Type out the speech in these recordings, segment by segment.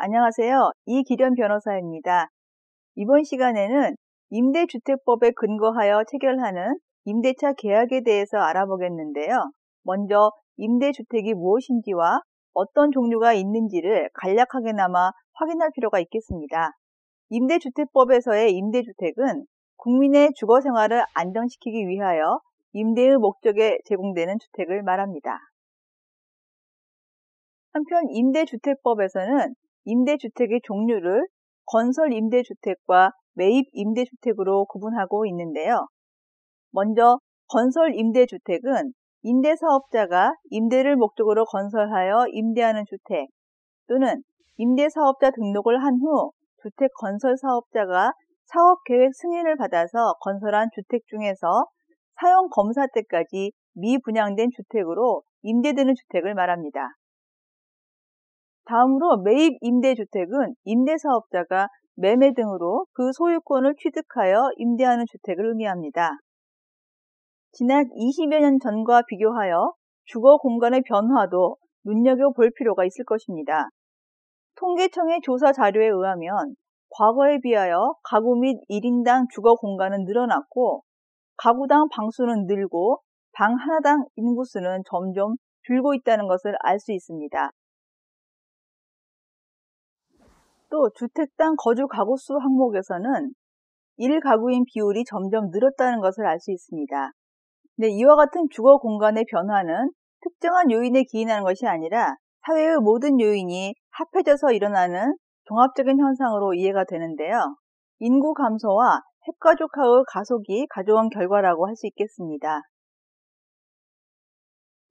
안녕하세요. 이기련 변호사입니다. 이번 시간에는 임대주택법에 근거하여 체결하는 임대차 계약에 대해서 알아보겠는데요. 먼저 임대주택이 무엇인지와 어떤 종류가 있는지를 간략하게나마 확인할 필요가 있겠습니다. 임대주택법에서의 임대주택은 국민의 주거생활을 안정시키기 위하여 임대의 목적에 제공되는 주택을 말합니다. 한편 임대주택법에서는 임대주택의 종류를 건설임대주택과 매입임대주택으로 구분하고 있는데요. 먼저 건설임대주택은 임대사업자가 임대를 목적으로 건설하여 임대하는 주택 또는 임대사업자 등록을 한 후 주택건설사업자가 사업계획 승인을 받아서 건설한 주택 중에서 사용검사 때까지 미분양된 주택으로 임대되는 주택을 말합니다. 다음으로 매입임대주택은 임대사업자가 매매 등으로 그 소유권을 취득하여 임대하는 주택을 의미합니다. 지난 20여 년 전과 비교하여 주거 공간의 변화도 눈여겨볼 필요가 있을 것입니다. 통계청의 조사 자료에 의하면 과거에 비하여 가구 및 1인당 주거 공간은 늘어났고 가구당 방수는 늘고 방 하나당 인구수는 점점 줄고 있다는 것을 알 수 있습니다. 또 주택당 거주 가구수 항목에서는 1가구인 비율이 점점 늘었다는 것을 알 수 있습니다. 네, 이와 같은 주거 공간의 변화는 특정한 요인에 기인하는 것이 아니라 사회의 모든 요인이 합해져서 일어나는 종합적인 현상으로 이해가 되는데요. 인구 감소와 핵가족화의 가속이 가져온 결과라고 할 수 있겠습니다.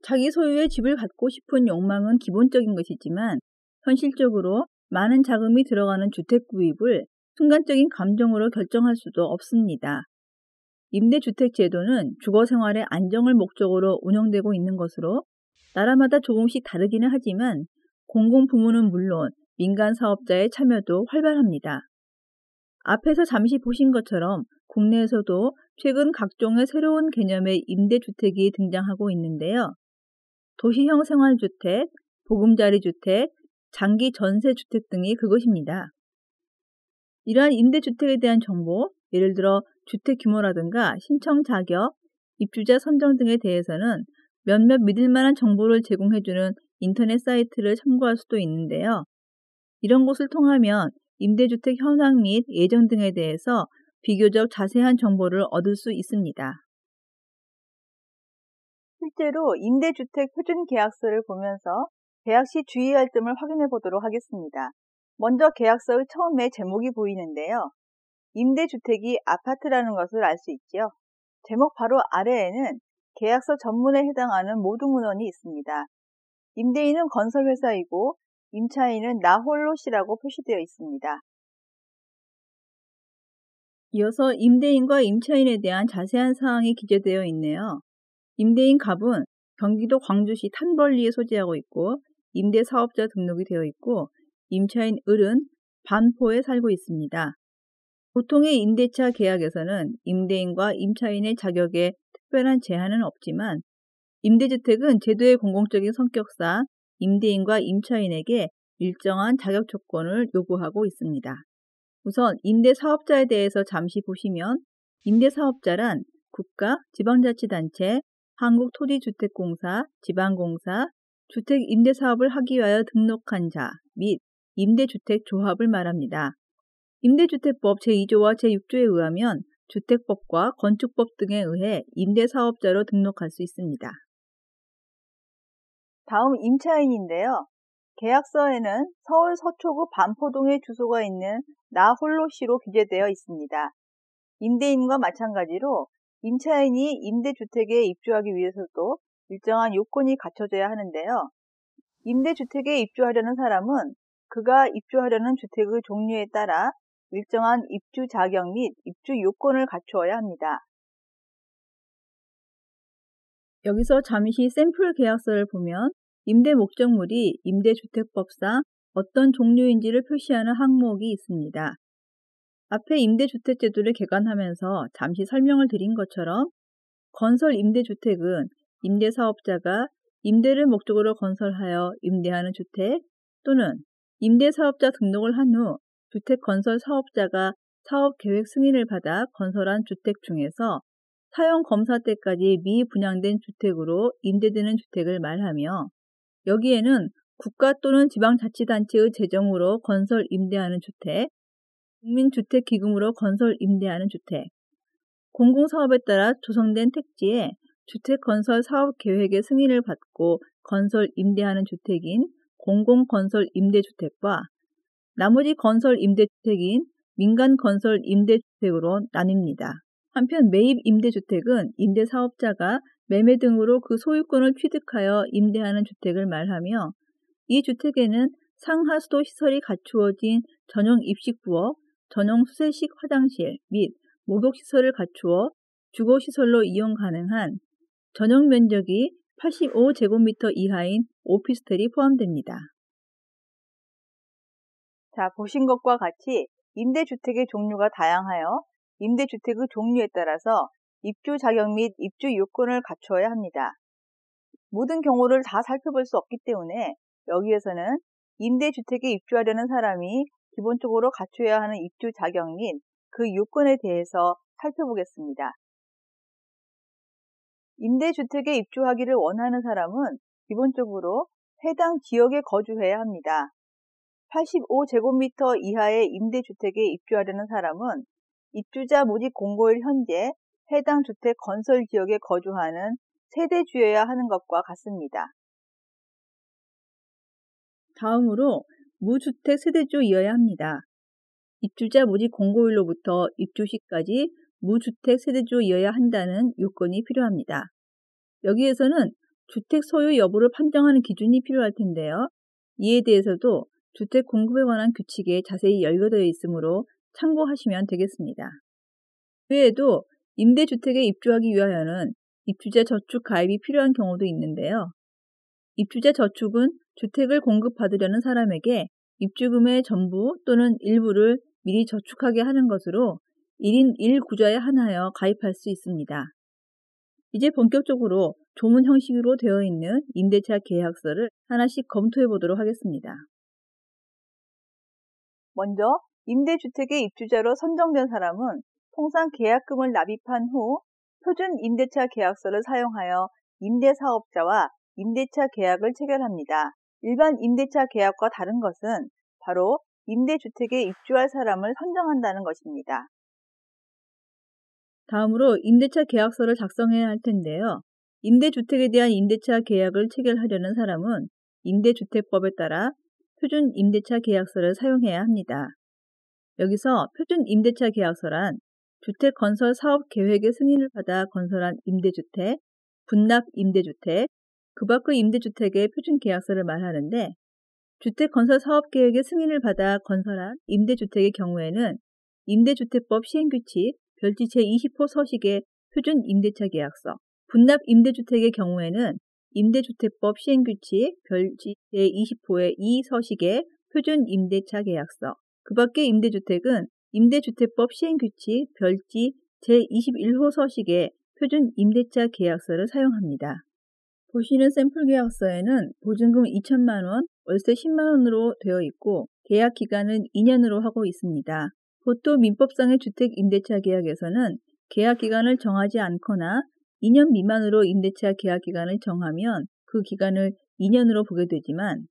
자기 소유의 집을 갖고 싶은 욕망은 기본적인 것이지만 현실적으로 많은 자금이 들어가는 주택 구입을 순간적인 감정으로 결정할 수도 없습니다. 임대주택 제도는 주거생활의 안정을 목적으로 운영되고 있는 것으로 나라마다 조금씩 다르기는 하지만 공공부문은 물론 민간 사업자의 참여도 활발합니다. 앞에서 잠시 보신 것처럼 국내에서도 최근 각종의 새로운 개념의 임대주택이 등장하고 있는데요. 도시형 생활주택, 보금자리주택, 장기 전세주택 등이 그것입니다. 이러한 임대주택에 대한 정보, 예를 들어 주택 규모라든가 신청 자격, 입주자 선정 등에 대해서는 몇몇 믿을만한 정보를 제공해주는 인터넷 사이트를 참고할 수도 있는데요. 이런 곳을 통하면 임대주택 현황 및 예정 등에 대해서 비교적 자세한 정보를 얻을 수 있습니다. 실제로 임대주택 표준계약서를 보면서 계약 시 주의할 점을 확인해 보도록 하겠습니다. 먼저 계약서의 처음에 제목이 보이는데요. 임대주택이 아파트라는 것을 알 수 있죠. 제목 바로 아래에는 계약서 전문에 해당하는 모든 문헌이 있습니다. 임대인은 건설회사이고 임차인은 나 홀로 씨라고 표시되어 있습니다. 이어서 임대인과 임차인에 대한 자세한 사항이 기재되어 있네요. 임대인 갑은 경기도 광주시 탄벌리에 소재하고 있고 임대사업자 등록이 되어 있고 임차인 을은 반포에 살고 있습니다. 보통의 임대차 계약에서는 임대인과 임차인의 자격에 특별한 제한은 없지만 임대주택은 제도의 공공적인 성격상 임대인과 임차인에게 일정한 자격 조건을 요구하고 있습니다. 우선 임대사업자에 대해서 잠시 보시면 임대사업자란 국가, 지방자치단체, 한국토지주택공사, 지방공사, 주택 임대사업을 하기 위하여 등록한 자 및 임대주택조합을 말합니다. 임대주택법 제2조와 제6조에 의하면 주택법과 건축법 등에 의해 임대사업자로 등록할 수 있습니다. 다음 임차인인데요. 계약서에는 서울 서초구 반포동에 주소가 있는 나 홀로 씨로 기재되어 있습니다. 임대인과 마찬가지로 임차인이 임대주택에 입주하기 위해서도 일정한 요건이 갖춰져야 하는데요. 임대주택에 입주하려는 사람은 그가 입주하려는 주택의 종류에 따라 일정한 입주 자격 및 입주 요건을 갖추어야 합니다. 여기서 잠시 샘플 계약서를 보면 임대 목적물이 임대주택법상 어떤 종류인지를 표시하는 항목이 있습니다. 앞에 임대주택 제도를 개관하면서 잠시 설명을 드린 것처럼 건설 임대주택은 임대사업자가 임대를 목적으로 건설하여 임대하는 주택 또는 임대사업자 등록을 한 후 주택건설사업자가 사업계획 승인을 받아 건설한 주택 중에서 사용검사 때까지 미분양된 주택으로 임대되는 주택을 말하며, 여기에는 국가 또는 지방자치단체의 재정으로 건설 임대하는 주택, 국민주택기금으로 건설 임대하는 주택, 공공사업에 따라 조성된 택지에 주택건설 사업계획의 승인을 받고 건설 임대하는 주택인 공공건설 임대주택과 나머지 건설 임대주택인 민간건설 임대주택으로 나뉩니다. 한편 매입 임대주택은 임대사업자가 매매 등으로 그 소유권을 취득하여 임대하는 주택을 말하며, 이 주택에는 상하수도 시설이 갖추어진 전용 입식부엌, 전용 수세식 화장실 및 목욕시설을 갖추어 주거시설로 이용 가능한 전용 면적이 85제곱미터 이하인 오피스텔이 포함됩니다. 자, 보신 것과 같이 임대주택의 종류가 다양하여 임대주택의 종류에 따라서 입주 자격 및 입주 요건을 갖추어야 합니다. 모든 경우를 다 살펴볼 수 없기 때문에 여기에서는 임대주택에 입주하려는 사람이 기본적으로 갖춰야 하는 입주 자격 및 그 요건에 대해서 살펴보겠습니다. 임대주택에 입주하기를 원하는 사람은 기본적으로 해당 지역에 거주해야 합니다. 85제곱미터 이하의 임대주택에 입주하려는 사람은 입주자 모집 공고일 현재 해당 주택 건설 지역에 거주하는 세대주여야 하는 것과 같습니다. 다음으로 무주택 세대주이어야 합니다. 입주자 모집 공고일로부터 입주 시까지 무주택 세대주이어야 한다는 요건이 필요합니다. 여기에서는 주택 소유 여부를 판정하는 기준이 필요할 텐데요. 이에 대해서도 주택 공급에 관한 규칙에 자세히 열거되어 있으므로 참고하시면 되겠습니다. 외에도 임대주택에 입주하기 위하여는 입주자 저축 가입이 필요한 경우도 있는데요. 입주자 저축은 주택을 공급받으려는 사람에게 입주금의 전부 또는 일부를 미리 저축하게 하는 것으로 1인 1구좌에 한하여 가입할 수 있습니다. 이제 본격적으로 조문 형식으로 되어 있는 임대차 계약서를 하나씩 검토해 보도록 하겠습니다. 먼저 임대주택의 입주자로 선정된 사람은 통상 계약금을 납입한 후 표준 임대차 계약서를 사용하여 임대사업자와 임대차 계약을 체결합니다. 일반 임대차 계약과 다른 것은 바로 임대주택에 입주할 사람을 선정한다는 것입니다. 다음으로 임대차 계약서를 작성해야 할 텐데요. 임대주택에 대한 임대차 계약을 체결하려는 사람은 임대주택법에 따라 표준 임대차 계약서를 사용해야 합니다. 여기서 표준 임대차 계약서란 주택 건설 사업 계획의 승인을 받아 건설한 임대주택, 분납 임대주택, 그 밖의 임대주택의 표준 계약서를 말하는데, 주택 건설 사업 계획의 승인을 받아 건설한 임대주택의 경우에는 임대주택법 시행규칙 별지 제20호 서식의 표준 임대차 계약서, 분납 임대주택의 경우에는 임대주택법 시행규칙 별지 제20호의 2 서식의 표준 임대차 계약서, 그 밖의 임대주택은 임대주택법 시행규칙 별지 제21호 서식의 표준 임대차 계약서를 사용합니다. 보시는 샘플 계약서에는 보증금 2천만 원, 월세 10만 원으로 되어 있고 계약 기간은 2년으로 하고 있습니다. 보통 민법상의 주택 임대차 계약에서는 계약 기간을 정하지 않거나 2년 미만으로 임대차 계약 기간을 정하면 그 기간을 2년으로 보게 되지만,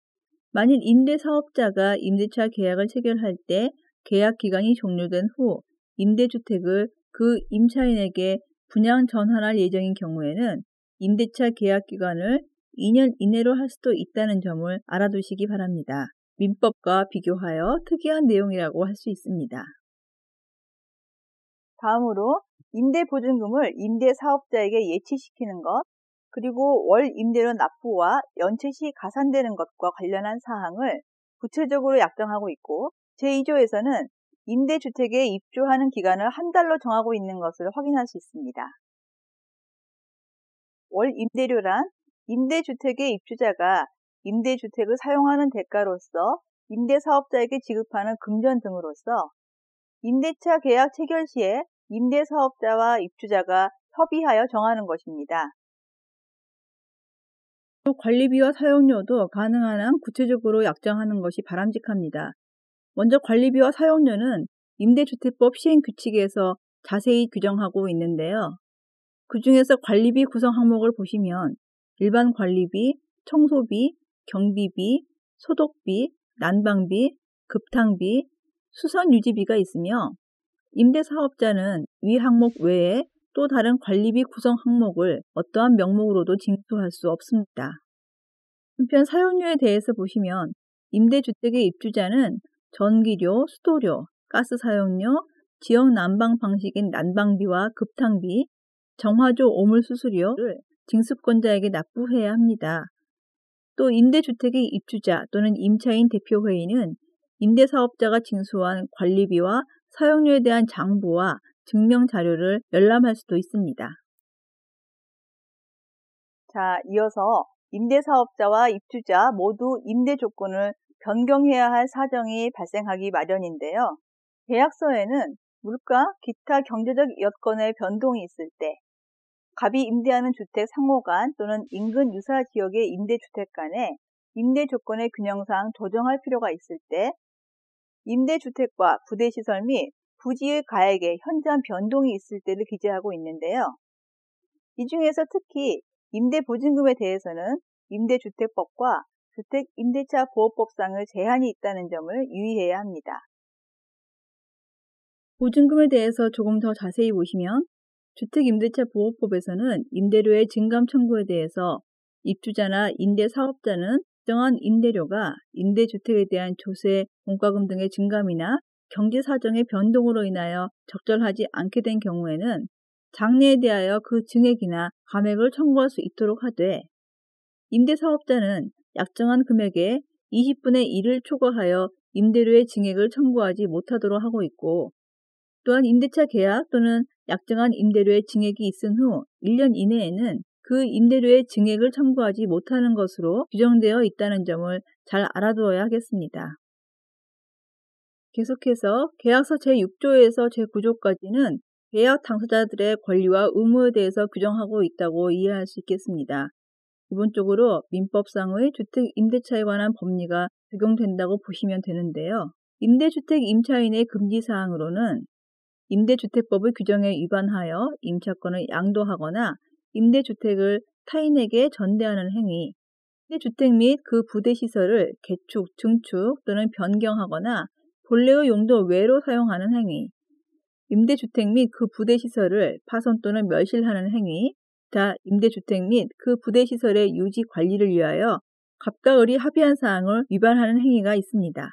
만일 임대사업자가 임대차 계약을 체결할 때 계약 기간이 종료된 후 임대주택을 그 임차인에게 분양 전환할 예정인 경우에는 임대차 계약 기간을 2년 이내로 할 수도 있다는 점을 알아두시기 바랍니다. 민법과 비교하여 특이한 내용이라고 할 수 있습니다. 다음으로 임대보증금을 임대사업자에게 예치시키는 것, 그리고 월 임대료 납부와 연체 시 가산되는 것과 관련한 사항을 구체적으로 약정하고 있고, 제2조에서는 임대주택에 입주하는 기간을 한 달로 정하고 있는 것을 확인할 수 있습니다. 월 임대료란 임대주택의 입주자가 임대주택을 사용하는 대가로서 임대사업자에게 지급하는 금전 등으로서 임대차 계약 체결 시에 임대사업자와 입주자가 협의하여 정하는 것입니다. 또 관리비와 사용료도 가능한 한 구체적으로 약정하는 것이 바람직합니다. 먼저 관리비와 사용료는 임대주택법 시행규칙에서 자세히 규정하고 있는데요. 그 중에서 관리비 구성 항목을 보시면 일반 관리비, 청소비, 경비비, 소독비, 난방비, 급탕비, 수선 유지비가 있으며 임대사업자는 위 항목 외에 또 다른 관리비 구성 항목을 어떠한 명목으로도 징수할 수 없습니다. 한편 사용료에 대해서 보시면 임대주택의 입주자는 전기료, 수도료, 가스 사용료, 지역 난방 방식인 난방비와 급탕비, 정화조 오물 수수료를 징수권자에게 납부해야 합니다. 또 임대주택의 입주자 또는 임차인 대표회의는 임대사업자가 징수한 관리비와 사용료에 대한 장부와 증명 자료를 열람할 수도 있습니다. 자, 이어서 임대사업자와 입주자 모두 임대 조건을 변경해야 할 사정이 발생하기 마련인데요. 계약서에는 물가, 기타 경제적 여건의 변동이 있을 때, 갑이 임대하는 주택 상호 간 또는 인근 유사 지역의 임대주택 간의 임대 조건의 균형상 조정할 필요가 있을 때, 임대주택과 부대시설 및 부지의 가액에 현저한 변동이 있을 때를 기재하고 있는데요. 이 중에서 특히 임대보증금에 대해서는 임대주택법과 주택임대차보호법상의 제한이 있다는 점을 유의해야 합니다. 보증금에 대해서 조금 더 자세히 보시면 주택임대차보호법에서는 임대료의 증감 청구에 대해서 입주자나 임대사업자는 특정한 임대료가 임대주택에 대한 조세, 공과금 등의 증감이나 경제사정의 변동으로 인하여 적절하지 않게 된 경우에는 장래에 대하여 그 증액이나 감액을 청구할 수 있도록 하되, 임대사업자는 약정한 금액의 20분의 1을 초과하여 임대료의 증액을 청구하지 못하도록 하고 있고, 또한 임대차 계약 또는 약정한 임대료의 증액이 있은 후 1년 이내에는 그 임대료의 증액을 청구하지 못하는 것으로 규정되어 있다는 점을 잘 알아두어야 하겠습니다. 계속해서 계약서 제6조에서 제9조까지는 계약 당사자들의 권리와 의무에 대해서 규정하고 있다고 이해할 수 있겠습니다. 기본적으로 민법상의 주택 임대차에 관한 법리가 적용된다고 보시면 되는데요. 임대주택 임차인의 금지사항으로는 임대주택법의 규정에 위반하여 임차권을 양도하거나 임대주택을 타인에게 전대하는 행위, 임대주택 및 그 부대시설을 개축, 증축 또는 변경하거나 본래의 용도 외로 사용하는 행위, 임대주택 및 그 부대시설을 파손 또는 멸실하는 행위, 기타 임대주택 및 그 부대시설의 유지 관리를 위하여 갑과 을이 합의한 사항을 위반하는 행위가 있습니다.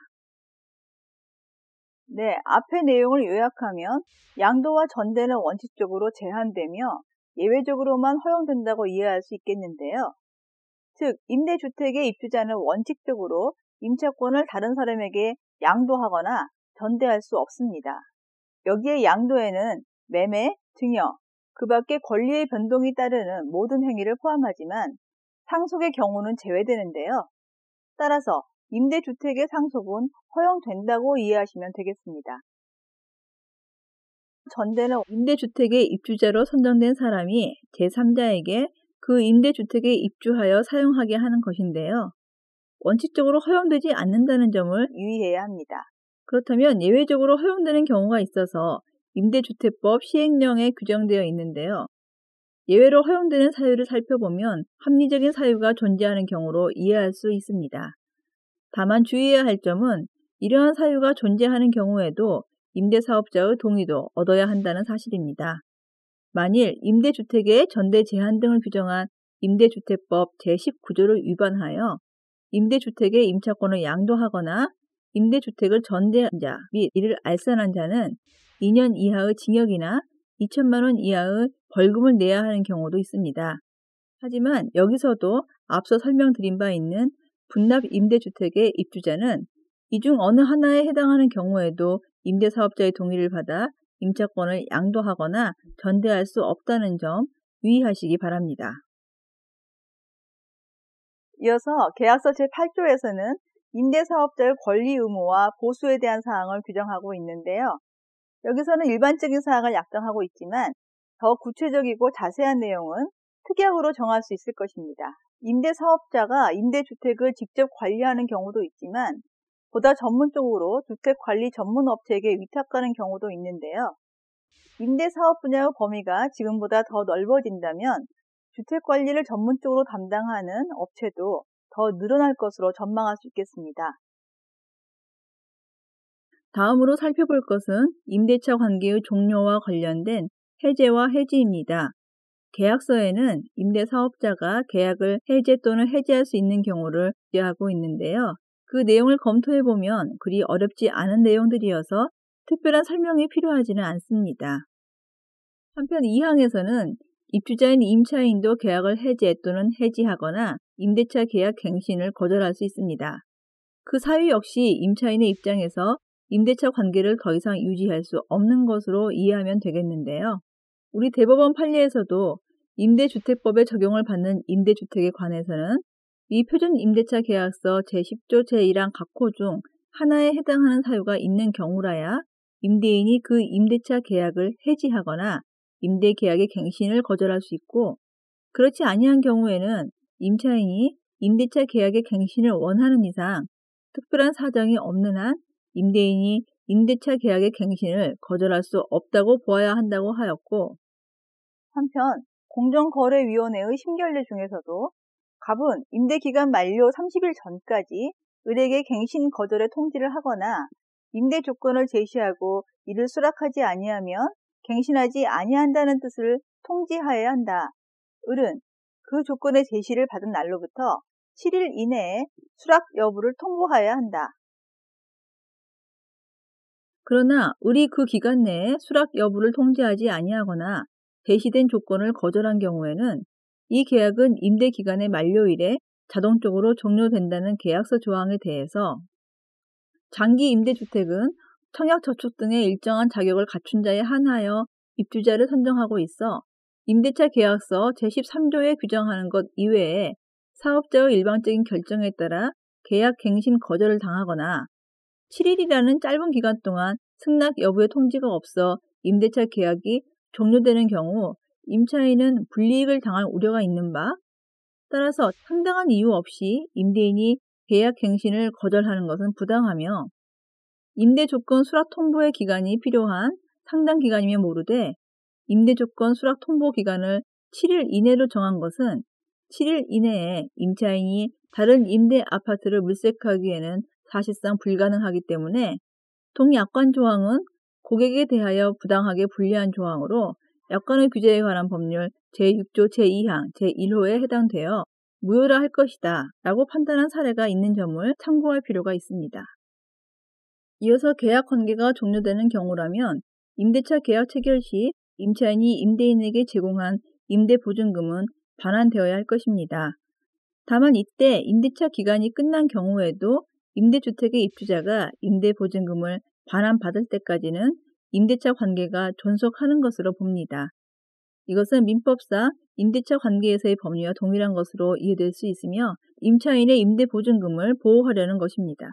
네, 앞의 내용을 요약하면 양도와 전대는 원칙적으로 제한되며 예외적으로만 허용된다고 이해할 수 있겠는데요. 즉, 임대주택의 입주자는 원칙적으로 임차권을 다른 사람에게 양도하거나 전대할 수 없습니다. 여기에 양도에는 매매, 증여, 그 밖에 권리의 변동이 따르는 모든 행위를 포함하지만 상속의 경우는 제외되는데요. 따라서 임대주택의 상속은 허용된다고 이해하시면 되겠습니다. 전대는 임대주택의 입주자로 선정된 사람이 제3자에게 그 임대주택에 입주하여 사용하게 하는 것인데요. 원칙적으로 허용되지 않는다는 점을 유의해야 합니다. 그렇다면 예외적으로 허용되는 경우가 있어서 임대주택법 시행령에 규정되어 있는데요. 예외로 허용되는 사유를 살펴보면 합리적인 사유가 존재하는 경우로 이해할 수 있습니다. 다만 주의해야 할 점은 이러한 사유가 존재하는 경우에도 임대사업자의 동의도 얻어야 한다는 사실입니다. 만일 임대주택의 전대 제한 등을 규정한 임대주택법 제19조를 위반하여 임대주택의 임차권을 양도하거나 임대주택을 전대한 자 및 이를 알선한 자는 2년 이하의 징역이나 2천만 원 이하의 벌금을 내야 하는 경우도 있습니다. 하지만 여기서도 앞서 설명드린 바 있는 분납 임대주택의 입주자는 이 중 어느 하나에 해당하는 경우에도 임대사업자의 동의를 받아 임차권을 양도하거나 전대할 수 없다는 점 유의하시기 바랍니다. 이어서 계약서 제8조에서는 임대사업자의 권리 의무와 보수에 대한 사항을 규정하고 있는데요. 여기서는 일반적인 사항을 약정하고 있지만 더 구체적이고 자세한 내용은 특약으로 정할 수 있을 것입니다. 임대사업자가 임대주택을 직접 관리하는 경우도 있지만 보다 전문적으로 주택관리 전문업체에게 위탁하는 경우도 있는데요. 임대사업 분야의 범위가 지금보다 더 넓어진다면 주택관리를 전문적으로 담당하는 업체도 더 늘어날 것으로 전망할 수 있겠습니다. 다음으로 살펴볼 것은 임대차 관계의 종료와 관련된 해제와 해지입니다. 계약서에는 임대사업자가 계약을 해제 또는 해지할 수 있는 경우를 규정하고 있는데요. 그 내용을 검토해보면 그리 어렵지 않은 내용들이어서 특별한 설명이 필요하지는 않습니다. 한편 2항에서는 입주자인 임차인도 계약을 해제 또는 해지하거나 임대차 계약 갱신을 거절할 수 있습니다. 그 사유 역시 임차인의 입장에서 임대차 관계를 더 이상 유지할 수 없는 것으로 이해하면 되겠는데요. 우리 대법원 판례에서도 임대주택법에 적용을 받는 임대주택에 관해서는 이 표준 임대차 계약서 제10조 제1항 각호 중 하나에 해당하는 사유가 있는 경우라야 임대인이 그 임대차 계약을 해지하거나 임대 계약의 갱신을 거절할 수 있고, 그렇지 아니한 경우에는 임차인이 임대차 계약의 갱신을 원하는 이상 특별한 사정이 없는 한 임대인이 임대차 계약의 갱신을 거절할 수 없다고 보아야 한다고 하였고, 한편 공정거래위원회의 심결례 중에서도 갑은 임대기간 만료 30일 전까지 을에게 갱신 거절의 통지를 하거나 임대 조건을 제시하고 이를 수락하지 아니하면 갱신하지 아니한다는 뜻을 통지하여야 한다. 을은 그 조건의 제시를 받은 날로부터 7일 이내에 수락 여부를 통보하여야 한다. 그러나 을이 그 기간 내에 수락 여부를 통지하지 아니하거나 제시된 조건을 거절한 경우에는 이 계약은 임대 기간의 만료일에 자동적으로 종료된다는 계약서 조항에 대해서 장기 임대주택은 청약저축 등의 일정한 자격을 갖춘 자에 한하여 입주자를 선정하고 있어 임대차 계약서 제13조에 규정하는 것 이외에 사업자의 일방적인 결정에 따라 계약 갱신 거절을 당하거나 7일이라는 짧은 기간 동안 승낙 여부의 통지가 없어 임대차 계약이 종료되는 경우 임차인은 불이익을 당할 우려가 있는 바, 따라서 상당한 이유 없이 임대인이 계약 갱신을 거절하는 것은 부당하며 임대조건 수락 통보의 기간이 필요한 상당 기간이면 모르되 임대조건 수락 통보 기간을 7일 이내로 정한 것은 7일 이내에 임차인이 다른 임대 아파트를 물색하기에는 사실상 불가능하기 때문에 동약관 조항은 고객에 대하여 부당하게 불리한 조항으로 약관의 규제에 관한 법률 제6조 제2항 제1호에 해당되어 무효라 할 것이다 라고 판단한 사례가 있는 점을 참고할 필요가 있습니다. 이어서 계약 관계가 종료되는 경우라면 임대차 계약 체결 시 임차인이 임대인에게 제공한 임대보증금은 반환되어야 할 것입니다. 다만 이때 임대차 기간이 끝난 경우에도 임대주택의 입주자가 임대보증금을 반환받을 때까지는 임대차 관계가 존속하는 것으로 봅니다. 이것은 민법상 임대차 관계에서의 법리와 동일한 것으로 이해될 수 있으며 임차인의 임대보증금을 보호하려는 것입니다.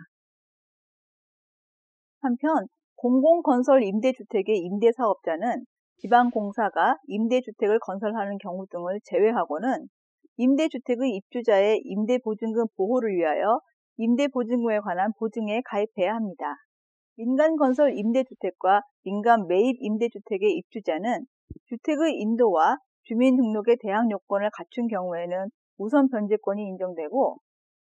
한편 공공건설 임대주택의 임대사업자는 지방공사가 임대주택을 건설하는 경우 등을 제외하고는 임대주택의 입주자의 임대보증금 보호를 위하여 임대보증금에 관한 보증에 가입해야 합니다. 민간건설 임대주택과 민간 매입 임대주택의 입주자는 주택의 인도와 주민등록의 대항 요건을 갖춘 경우에는 우선 변제권이 인정되고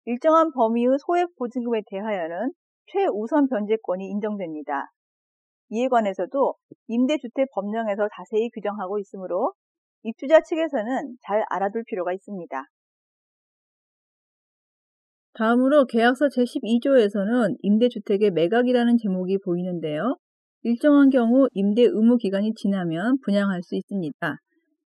일정한 범위의 소액 보증금에 대하여는 최우선 변제권이 인정됩니다. 이에 관해서도 임대주택 법령에서 자세히 규정하고 있으므로 입주자 측에서는 잘 알아둘 필요가 있습니다. 다음으로 계약서 제12조에서는 임대주택의 매각이라는 제목이 보이는데요. 일정한 경우 임대 의무 기간이 지나면 분양할 수 있습니다.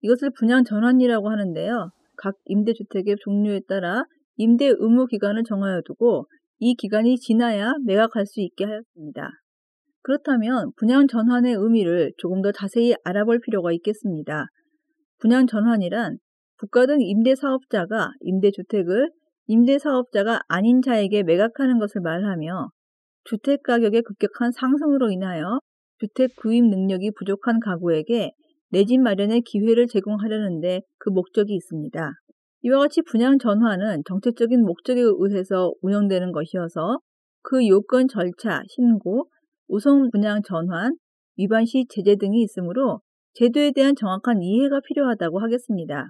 이것을 분양 전환이라고 하는데요. 각 임대주택의 종류에 따라 임대 의무 기간을 정하여 두고 이 기간이 지나야 매각할 수 있게 하였습니다. 그렇다면 분양 전환의 의미를 조금 더 자세히 알아볼 필요가 있겠습니다. 분양 전환이란 국가 등 임대사업자가 임대주택을 임대사업자가 아닌 자에게 매각하는 것을 말하며 주택가격의 급격한 상승으로 인하여 주택 구입 능력이 부족한 가구에게 내 집 마련의 기회를 제공하려는 데 그 목적이 있습니다. 이와 같이 분양 전환은 정책적인 목적에 의해서 운영되는 것이어서 그 요건 절차, 신고, 우선 분양 전환, 위반 시 제재 등이 있으므로 제도에 대한 정확한 이해가 필요하다고 하겠습니다.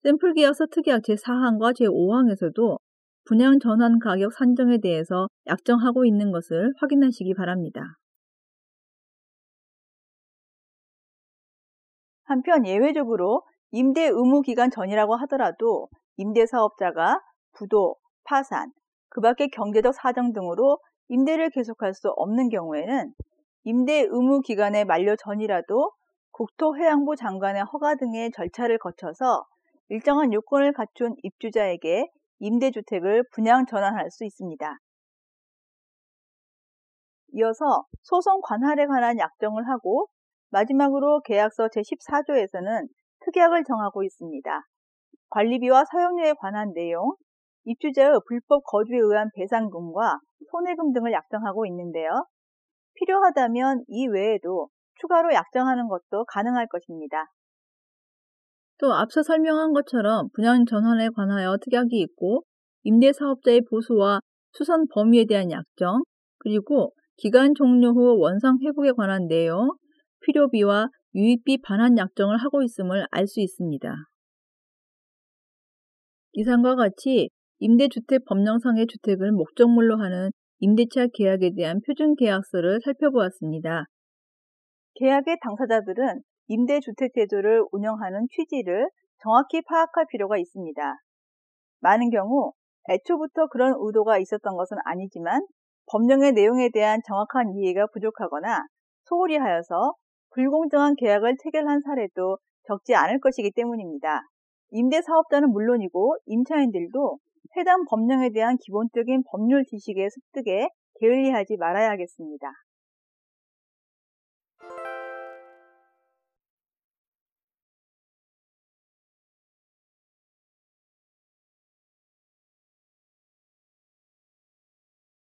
샘플 계약서 특약 제4항과 제5항에서도 분양 전환 가격 산정에 대해서 약정하고 있는 것을 확인하시기 바랍니다. 한편 예외적으로 임대 의무 기간 전이라고 하더라도 임대사업자가 부도, 파산, 그 밖의 경제적 사정 등으로 임대를 계속할 수 없는 경우에는 임대 의무 기간의 만료 전이라도 국토해양부 장관의 허가 등의 절차를 거쳐서 일정한 요건을 갖춘 입주자에게 임대주택을 분양 전환할 수 있습니다. 이어서 소송 관할에 관한 약정을 하고 마지막으로 계약서 제14조에서는 특약을 정하고 있습니다. 관리비와 사용료에 관한 내용, 입주자의 불법 거주에 의한 배상금과 손해금 등을 약정하고 있는데요. 필요하다면 이 외에도 추가로 약정하는 것도 가능할 것입니다. 또 앞서 설명한 것처럼 분양 전환에 관하여 특약이 있고 임대사업자의 보수와 수선 범위에 대한 약정, 그리고 기간 종료 후 원상 회복에 관한 내용, 필요비와 유익비 반환 약정을 하고 있음을 알 수 있습니다. 이상과 같이 임대주택 법령상의 주택을 목적물로 하는 임대차 계약에 대한 표준계약서를 살펴보았습니다. 계약의 당사자들은 임대주택 제도를 운영하는 취지를 정확히 파악할 필요가 있습니다. 많은 경우 애초부터 그런 의도가 있었던 것은 아니지만 법령의 내용에 대한 정확한 이해가 부족하거나 소홀히 하여서 불공정한 계약을 체결한 사례도 적지 않을 것이기 때문입니다. 임대사업자는 물론이고 임차인들도 해당 법령에 대한 기본적인 법률 지식의 습득에 게을리하지 말아야 하겠습니다.